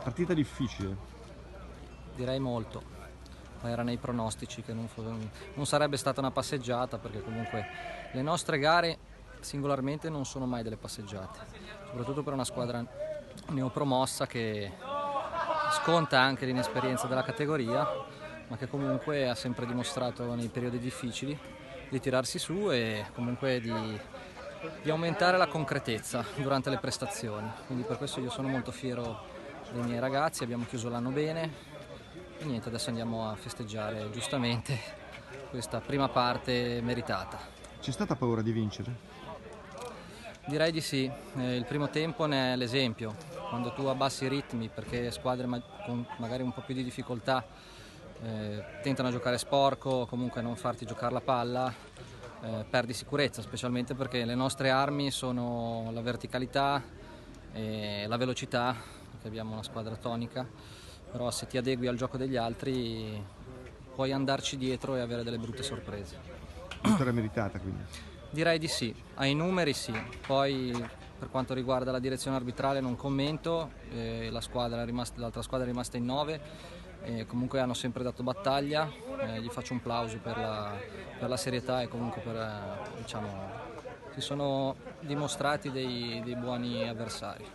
Partita difficile. Direi molto, ma era nei pronostici che non sarebbe stata una passeggiata, perché comunque le nostre gare singolarmente non sono mai delle passeggiate, soprattutto per una squadra neopromossa che sconta anche l'inesperienza della categoria, ma che comunque ha sempre dimostrato nei periodi difficili di tirarsi su e comunque di aumentare la concretezza durante le prestazioni. Quindi per questo io sono molto fiero dei miei ragazzi, abbiamo chiuso l'anno bene e niente, adesso andiamo a festeggiare giustamente questa prima parte meritata. C'è stata paura di vincere? Direi di sì, il primo tempo ne è l'esempio, quando tu abbassi i ritmi perché squadre con magari un po' più di difficoltà tentano a giocare sporco o comunque a non farti giocare la palla, perdi sicurezza, specialmente perché le nostre armi sono la verticalità e la velocità, perché abbiamo una squadra tonica, però se ti adegui al gioco degli altri puoi andarci dietro e avere delle brutte sorprese. Vittoria meritata quindi. Direi di sì, ai numeri sì, poi per quanto riguarda la direzione arbitrale non commento, l'altra squadra è rimasta in 9, comunque hanno sempre dato battaglia, gli faccio un plauso per la serietà e comunque diciamo, si sono dimostrati dei buoni avversari.